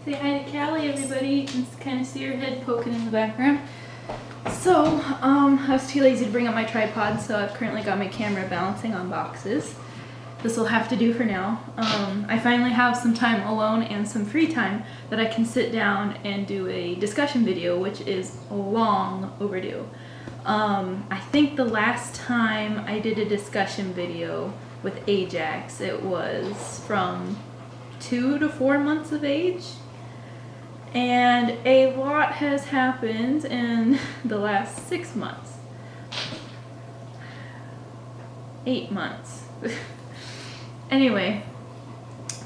Say hi to Callie, everybody. You can kind of see her head poking in the background. So, I was too lazy to bring up my tripod, so I've currently got my camera balancing on boxes. This will have to do for now. I finally have some time alone and some free time that I can sit down and do a discussion video, which is long overdue. I think the last time I did a discussion video with Ajax, it was from 2 to 4 months of age. And a lot has happened in the last 6 months. 8 months. Anyway,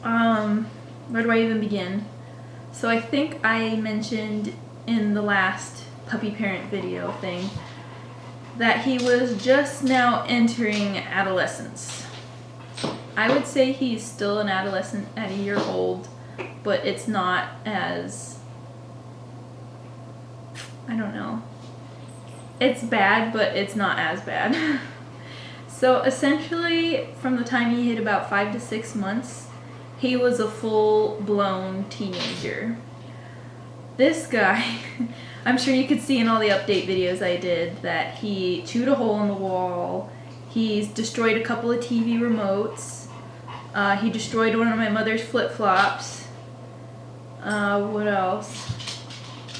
where do I even begin? So I think I mentioned in the last puppy parent video thing that he was just now entering adolescence. I would say he's still an adolescent at a year old, but it's not as, I don't know. It's bad, but it's not as bad. So essentially, from the time he hit about 5 to 6 months, he was a full-blown teenager. This guy, I'm sure you could see in all the update videos I did that he chewed a hole in the wall, he's destroyed a couple of TV remotes, he destroyed one of my mother's flip-flops, what else?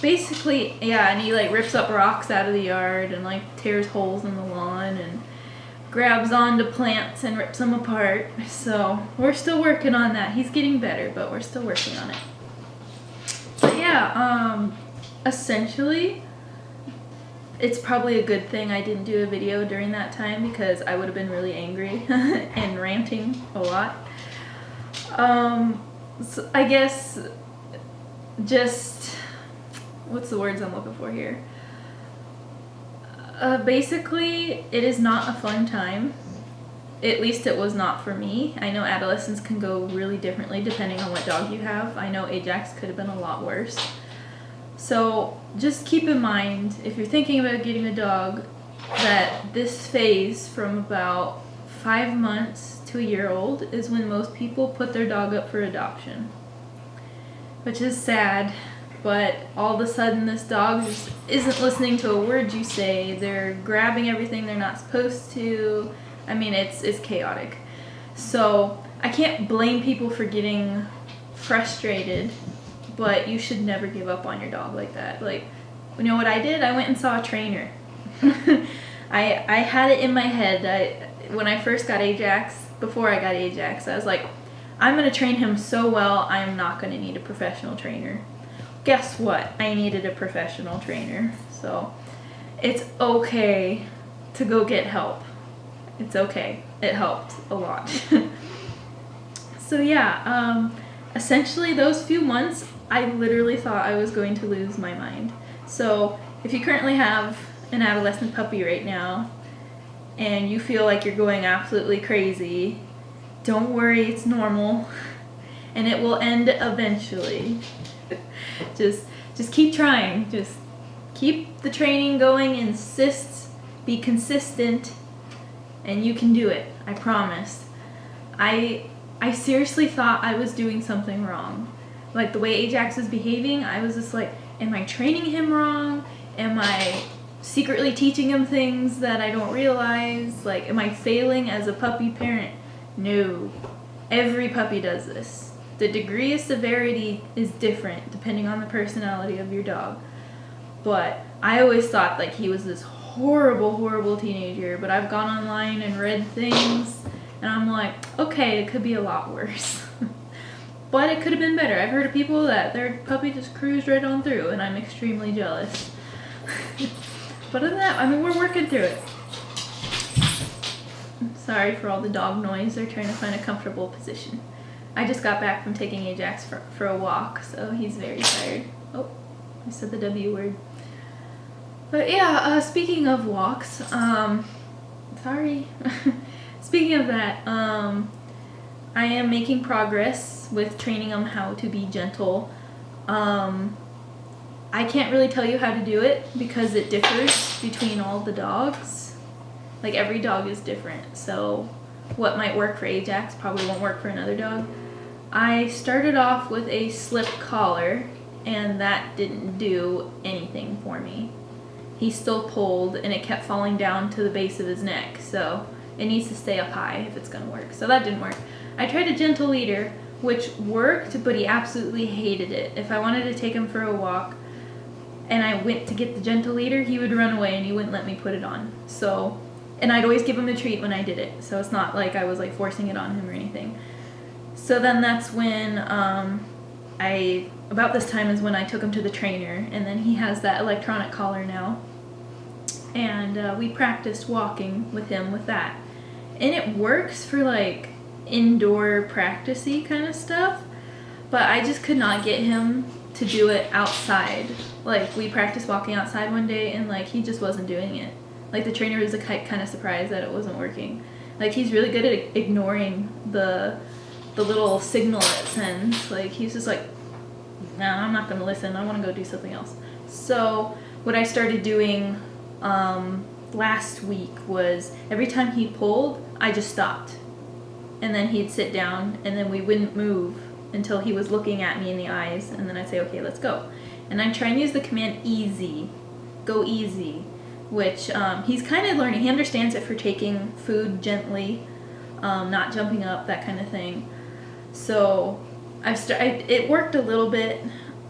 Basically, yeah, and he like rips up rocks out of the yard and like tears holes in the lawn and grabs onto plants and rips them apart. So we're still working on that. He's getting better, but we're still working on it. But yeah, essentially, it's probably a good thing I didn't do a video during that time because I would have been really angry and ranting a lot. So I guess just, what's the words I'm looking for here? Basically, it is not a fun time. At least it was not for me. I know adolescence can go really differently depending on what dog you have. I know Ajax could have been a lot worse. So just keep in mind, if you're thinking about getting a dog, that this phase from about 5 months to a year old is when most people put their dog up for adoption. Which is sad. But all of a sudden this dog just isn't listening to a word you say. They're grabbing everything they're not supposed to. I mean, it's chaotic. So I can't blame people for getting frustrated, but you should never give up on your dog like that. Like, you know what I did? I went and saw a trainer. I had it in my head. When I first got Ajax, before I got Ajax, I was like, I'm going to train him so well, I'm not going to need a professional trainer. Guess what? I needed a professional trainer. So it's okay to go get help. It's okay. It helped a lot. So yeah, essentially those few months, I literally thought I was going to lose my mind. So if you currently have an adolescent puppy right now and you feel like you're going absolutely crazy, don't worry, it's normal and it will end eventually. Just keep trying. Just keep the training going, insist, be consistent, and you can do it. I promise. I seriously thought I was doing something wrong. Like the way Ajax was behaving, I was just like, am I training him wrong? Am I secretly teaching him things that I don't realize? Like, am I failing as a puppy parent? No. Every puppy does this. The degree of severity is different depending on the personality of your dog. But I always thought like he was this horrible, horrible teenager. But I've gone online and read things and I'm like, okay, it could be a lot worse. But it could have been better. I've heard of people that their puppy just cruised right on through and I'm extremely jealous. But other than that, I mean, we're working through it. Sorry for all the dog noise. They're trying to find a comfortable position. I just got back from taking Ajax for a walk, so he's very tired. Oh, I said the W word. But yeah, speaking of walks, sorry. Speaking of that, I am making progress with training him how to be gentle. I can't really tell you how to do it because it differs between all the dogs. Like every dog is different, so what might work for Ajax probably won't work for another dog. I started off with a slip collar, and that didn't do anything for me. He still pulled, and it kept falling down to the base of his neck, so it needs to stay up high if it's gonna work. So that didn't work. I tried a gentle leader, which worked, but he absolutely hated it. If I wanted to take him for a walk and I went to get the gentle leader, he would run away and he wouldn't let me put it on. So, and I'd always give him a treat when I did it, so it's not like I was like forcing it on him or anything. So then that's when about this time is when I took him to the trainer, and then he has that electronic collar now, and we practiced walking with him with that, and it works for like indoor practicey kind of stuff, but I just could not get him to do it outside. Like, we practiced walking outside one day, and like he just wasn't doing it. Like, the trainer was kind of surprised that it wasn't working. Like, he's really good at ignoring the little signal it sends. Like, he's just like, nah, I'm not gonna listen, I want to go do something else. So what I started doing last week was every time he pulled, I just stopped, and then he'd sit down, and then we wouldn't move until he was looking at me in the eyes, and then I'd say, okay, let's go. And I try and use the command easy, go easy, which he's kind of learning. He understands it for taking food gently, not jumping up, that kind of thing. So it worked a little bit,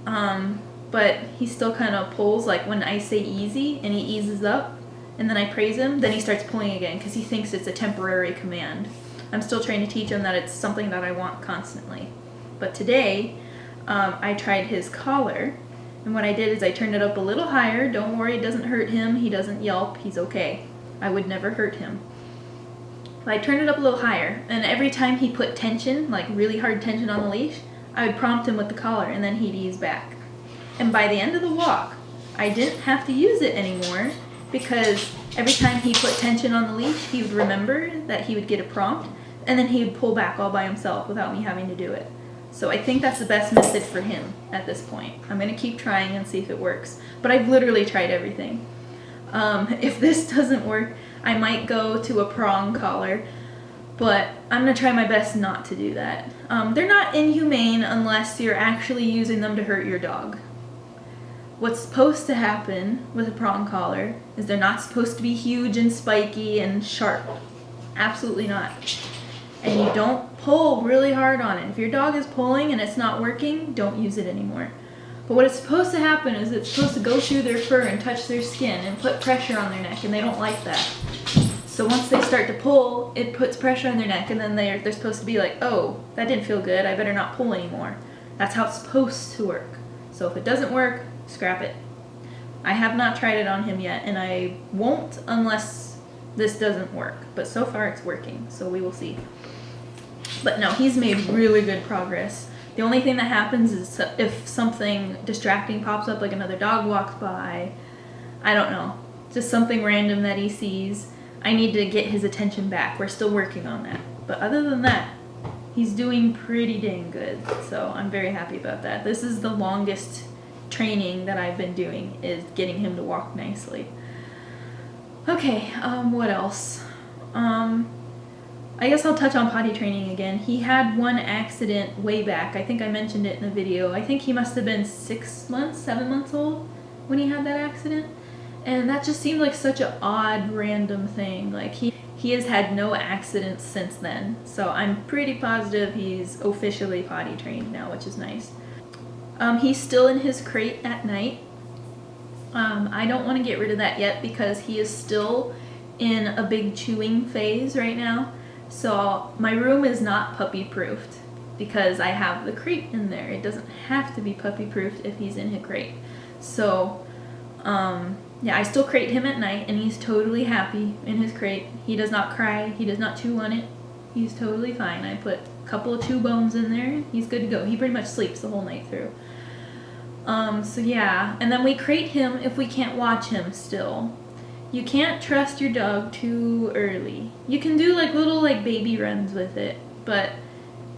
but he still kind of pulls. Like, when I say easy and he eases up and then I praise him, then he starts pulling again because he thinks it's a temporary command. I'm still trying to teach him that it's something that I want constantly. But today, I tried his collar, and what I did is I turned it up a little higher. Don't worry, it doesn't hurt him. He doesn't yelp. He's okay. I would never hurt him. But I turned it up a little higher, and every time he put tension, like really hard tension on the leash, I would prompt him with the collar, and then he'd ease back. And by the end of the walk, I didn't have to use it anymore, because every time he put tension on the leash, he would remember that he would get a prompt, and then he would pull back all by himself without me having to do it. So I think that's the best method for him at this point. I'm going to keep trying and see if it works. But I've literally tried everything. If this doesn't work, I might go to a prong collar, but I'm going to try my best not to do that. They're not inhumane unless you're actually using them to hurt your dog. What's supposed to happen with a prong collar is they're not supposed to be huge and spiky and sharp. Absolutely not. And you don't pull really hard on it. If your dog is pulling and it's not working, don't use it anymore. But what is supposed to happen is it's supposed to go through their fur and touch their skin and put pressure on their neck, and they don't like that. So once they start to pull, it puts pressure on their neck, and then they're supposed to be like, oh, that didn't feel good, I better not pull anymore. That's how it's supposed to work. So if it doesn't work, scrap it. I have not tried it on him yet, and I won't unless this doesn't work. But so far it's working, so we will see. But no, he's made really good progress. The only thing that happens is if something distracting pops up, like another dog walks by, I don't know, just something random that he sees, I need to get his attention back. We're still working on that. But other than that, he's doing pretty dang good. So I'm very happy about that. This is the longest training that I've been doing, is getting him to walk nicely. Okay, what else? I guess I'll touch on potty training again. He had one accident way back. I think I mentioned it in the video. I think he must have been 7 months old when he had that accident. And that just seemed like such an odd, random thing. Like, he has had no accidents since then. So I'm pretty positive he's officially potty trained now, which is nice. He's still in his crate at night. I don't want to get rid of that yet because he is still in a big chewing phase right now. So my room is not puppy proofed because I have the crate in there. It doesn't have to be puppy proofed if he's in his crate. So yeah, I still crate him at night, and he's totally happy in his crate. He does not cry, he does not chew on it. He's totally fine. I put a couple of chew bones in there, he's good to go. He pretty much sleeps the whole night through. So yeah, and then we crate him if we can't watch him still. You can't trust your dog too early. You can do like little baby runs with it, but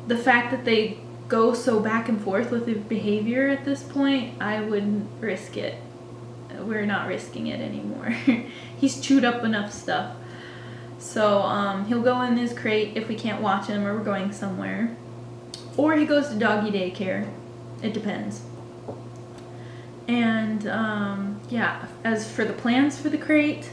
the fact that they go so back and forth with their behavior at this point, I wouldn't risk it. We're not risking it anymore. He's chewed up enough stuff. So he'll go in his crate if we can't watch him or we're going somewhere. or he goes to doggy daycare. It depends. And yeah, as for the plans for the crate,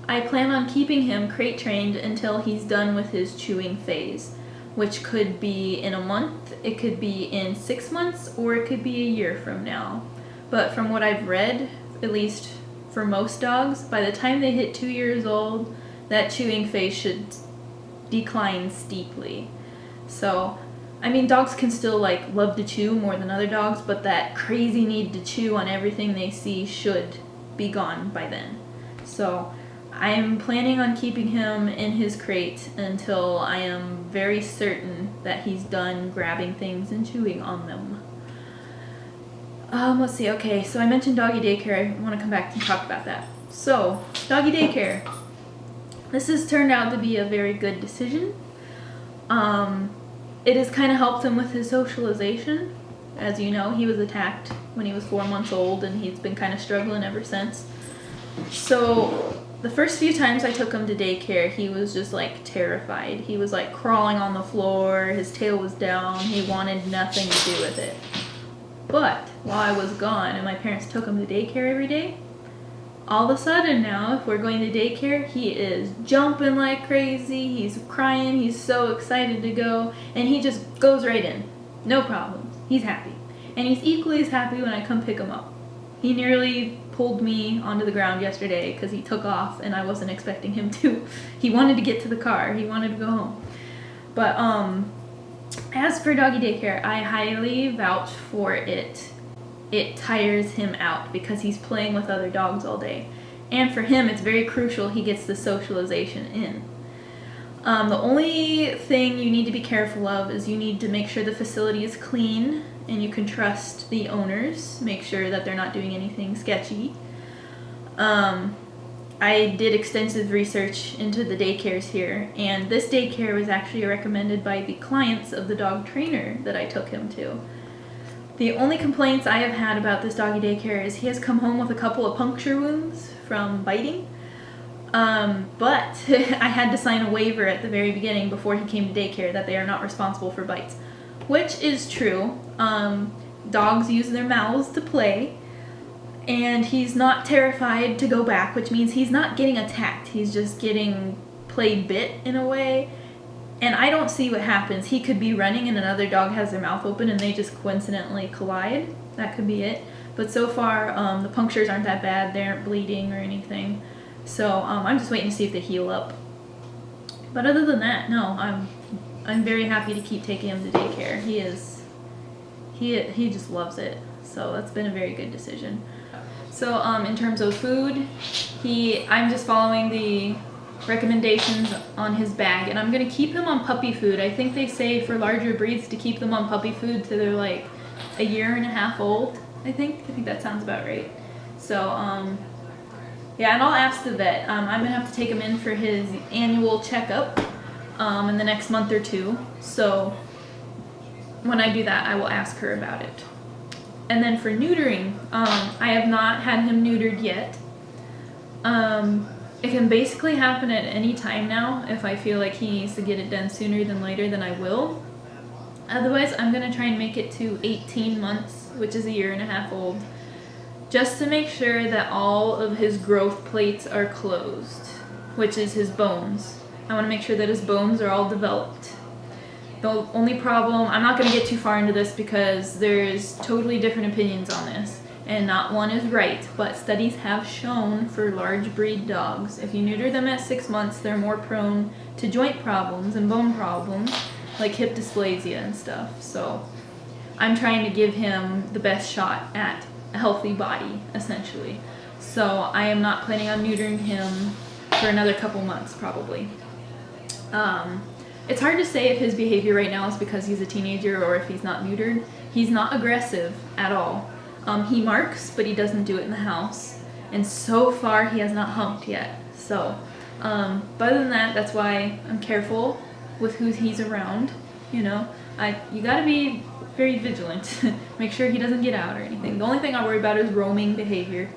I plan on keeping him crate trained until he's done with his chewing phase, which could be in a month, it could be in 6 months, or it could be a year from now. But from what I've read, at least for most dogs, by the time they hit 2 years old, that chewing phase should decline steeply. So, I mean, dogs can still like love to chew more than other dogs, but that crazy need to chew on everything they see should be gone by then. So, I'm planning on keeping him in his crate until I am very certain that he's done grabbing things and chewing on them. Let's see, okay, so I mentioned doggy daycare. I want to come back and talk about that. So, doggy daycare. This has turned out to be a very good decision. It has kind of helped him with his socialization. As you know, he was attacked when he was 4 months old, and he's been kind of struggling ever since. So, the first few times I took him to daycare, he was just like terrified. He was like crawling on the floor, his tail was down, he wanted nothing to do with it. But while I was gone and my parents took him to daycare every day, all of a sudden now, if we're going to daycare, he is jumping like crazy, he's crying, he's so excited to go, and he just goes right in. No problems. He's happy. And he's equally as happy when I come pick him up. He nearly pulled me onto the ground yesterday because he took off and I wasn't expecting him to. He wanted to get to the car. He wanted to go home. But as for doggy daycare, I highly vouch for it. It tires him out because he's playing with other dogs all day. And for him, it's very crucial he gets the socialization in. The only thing you need to be careful of is you need to make sure the facility is clean and you can trust the owners. Make sure that they're not doing anything sketchy. I did extensive research into the daycares here, and this daycare was actually recommended by the clients of the dog trainer that I took him to. The only complaints I have had about this doggy daycare is he has come home with a couple of puncture wounds from biting. But I had to sign a waiver at the very beginning before he came to daycare that they are not responsible for bites, which is true. Dogs use their mouths to play, and he's not terrified to go back, which means he's not getting attacked. He's just getting played bit in a way. And I don't see what happens. He could be running and another dog has their mouth open and they just coincidentally collide. That could be it. But so far, the punctures aren't that bad. They aren't bleeding or anything. So I'm just waiting to see if they heal up. But other than that, no, I'm very happy to keep taking him to daycare. He just loves it. So that's been a very good decision. So in terms of food, I'm just following the recommendations on his bag, and I'm going to keep him on puppy food. I think they say for larger breeds to keep them on puppy food till they're like a year and a half old. I think that sounds about right. So yeah, and I'll ask the vet. I'm going to have to take him in for his annual checkup in the next month or two. So when I do that, I will ask her about it. And then for neutering, I have not had him neutered yet. It can basically happen at any time now. If I feel like he needs to get it done sooner than later, then I will. Otherwise, I'm going to try and make it to 18 months, which is a year and a half old, just to make sure that all of his growth plates are closed, which is his bones. I want to make sure that his bones are all developed. The only problem, I'm not going to get too far into this because there's totally different opinions on this, and not one is right, but studies have shown for large breed dogs, if you neuter them at 6 months, they're more prone to joint problems and bone problems, like hip dysplasia and stuff. So I'm trying to give him the best shot at a healthy body, essentially. So I am not planning on neutering him for another couple months, probably. It's hard to say if his behavior right now is because he's a teenager or if he's not neutered. He's not aggressive at all. He marks, but he doesn't do it in the house. And so far, he has not humped yet. So, but other than that, that's why I'm careful with who he's around. You know, you gotta be very vigilant. Make sure he doesn't get out or anything. The only thing I worry about is roaming behavior.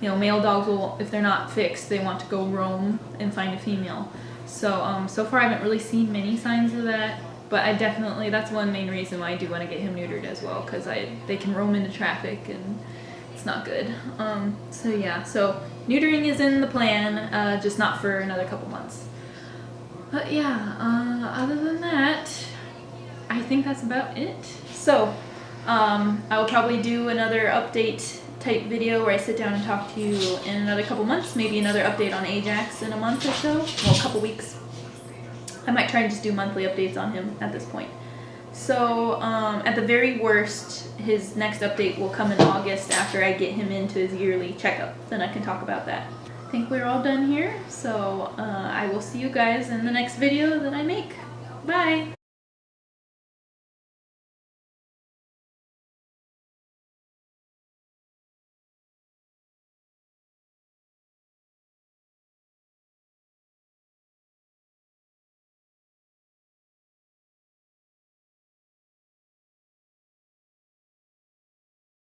You know, male dogs will, if they're not fixed, they want to go roam and find a female. So, so far I haven't really seen many signs of that. but I definitely, that's one main reason why I do want to get him neutered as well, because they can roam into traffic and it's not good. So yeah, so neutering is in the plan, just not for another couple months. But yeah, other than that, I think that's about it. So I will probably do another update type video where I sit down and talk to you in another couple months, maybe another update on Ajax in a month or so, well, a couple weeks. I might try and just do monthly updates on him at this point. So at the very worst, his next update will come in August after I get him into his yearly checkup. Then I can talk about that. I think we're all done here, so I will see you guys in the next video that I make. Bye!